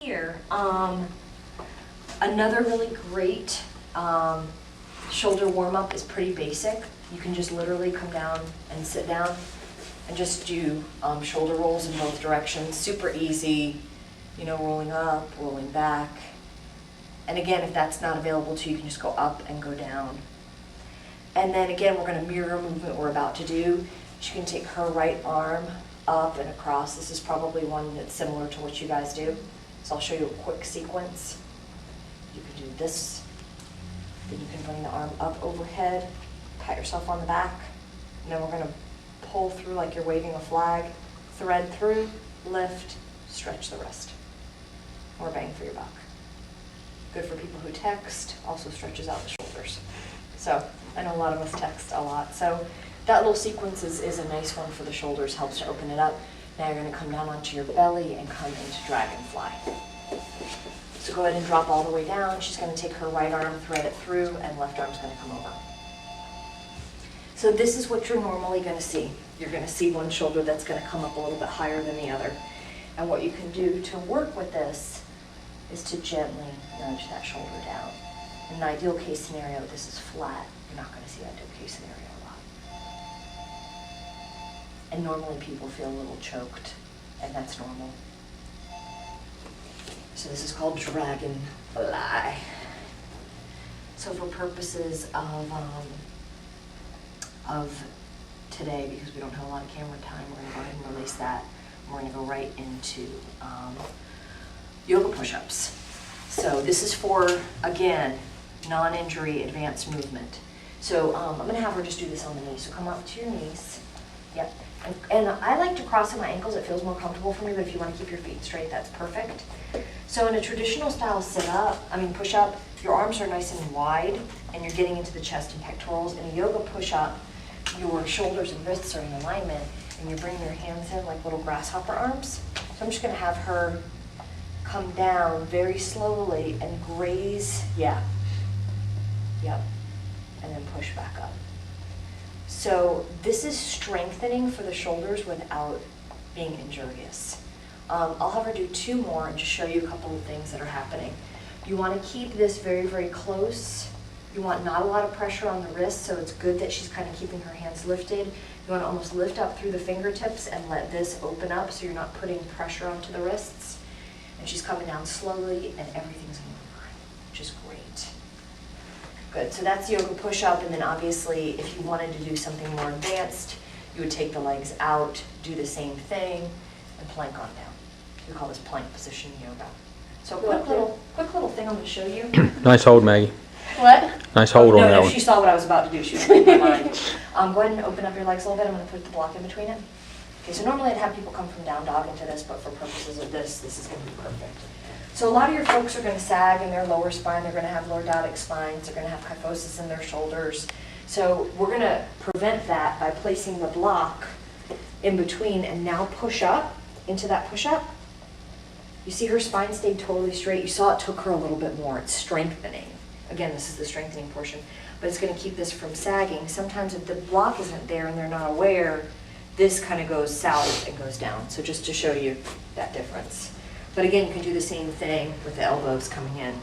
Here, another really great shoulder warm-up is pretty basic. You can just literally come down and sit down and just do shoulder rolls in both directions. Super easy, you know, rolling up, rolling back. And again, if that's not available to you, you can just go up and go down. And then again, we're going to mirror a movement we're about to do. She can take her right arm up and across. This is probably one that's similar to what you guys do. So I'll show you a quick sequence. You can do this, then you can bring the arm up overhead, pat yourself on the back, and then we're going to pull through like you're waving a flag, thread through, lift, stretch the wrist. More bang for your buck. Good for people who text, also stretches out the shoulders. So I know a lot of us text a lot, so that little sequence is a nice one for the shoulders, helps to open it up. Now you're going to come down onto your belly and come into dragonfly. So go ahead and drop all the way down. She's going to take her right arm, thread it through, and left arm's going to come over. So this is what you're normally going to see. You're going to see one shoulder that's going to come up a little bit higher than the other. And what you can do to work with this is to gently nudge that shoulder down. In an ideal case scenario, this is flat. You're not going to see ideal case scenario a lot. And normally people feel a little choked, and that's normal. So this is called dragonfly. So for purposes of today, because we don't have a lot of camera time, we're going to go ahead and release that. We're going to go right into yoga push-ups. So this is for, again, non-injury advanced movement. So I'm going to have her just do this on the knees. So come up to your knees. Yep. And I like to cross at my ankles. It feels more comfortable for me, but if you want to keep your feet straight, that's perfect. So in a traditional style push-up, your arms are nice and wide, and you're getting into the chest and pectorals. In a yoga push-up, your shoulders and wrists are in alignment, and you're bringing your hands in like little grasshopper arms. So I'm just going to have her come down very slowly and graze, yep, and then push back up. So this is strengthening for the shoulders without being injurious. I'll have her do two more and just show you a couple of things that are happening. You want to keep this very, very close. You want not a lot of pressure on the wrist, so it's good that she's kind of keeping her hands lifted. You want to almost lift up through the fingertips and let this open up so you're not putting pressure onto the wrists. And she's coming down slowly and everything's moving fine, which is great. Good, so that's yoga push-up, and then obviously if you wanted to do something more advanced, you would take the legs out, do the same thing, and plank on down. We call this plank position yoga. So quick little thing I'm going to show you. Nice hold, Maggie. What? Nice hold on that No, one. she saw what I was about to do. She was reading my mind. Go ahead and open up your legs a little bit. I'm going to put the block in between it. Okay, so normally I'd have people come from down dog into this, but for purposes of this is going to be perfect. So a lot of your folks are going to sag in their lower spine. They're going to have lordotic spines. They're going to have kyphosis in their shoulders. So we're going to prevent that by placing the block in between and now push up into that push-up. You see her spine stayed totally straight. You saw it took her a little bit more. It's strengthening. Again, this is the strengthening portion, but it's going to keep this from sagging. Sometimes if the block isn't there and they're not aware, this kind of goes south and goes down. So just to show you that difference. But again, you can do the same thing with the elbows coming in.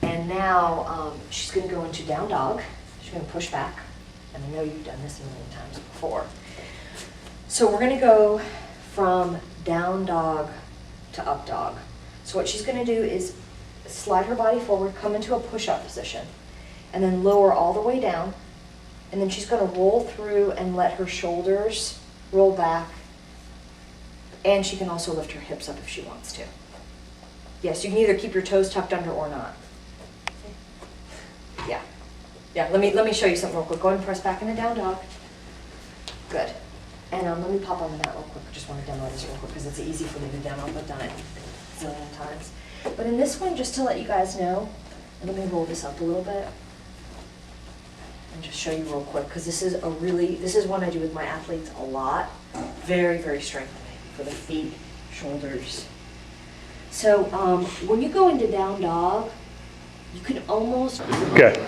And now she's going to go into down dog. She's going to push back. And I know you've done this a million times before. So we're going to go from down dog to up dog. So what she's going to do is slide her body forward, come into a push-up position, and then lower all the way down. And then she's going to roll through and let her shoulders roll back. And she can also lift her hips up if she wants to. Yes, you can either keep your toes tucked under or not. Yeah. Yeah, let me show you something real quick. Go ahead and press back in the down dog. Good. And let me pop on the mat real quick. I just want to demo this real quick because it's easy for me to demo. I've done it a zillion times. But in this one, just to let you guys know, and let me roll this up a little bit and just show you real quick, because this is one I do with my athletes a lot. Very, very strengthening for the feet, shoulders. So when you go into down dog, you can almost... Good.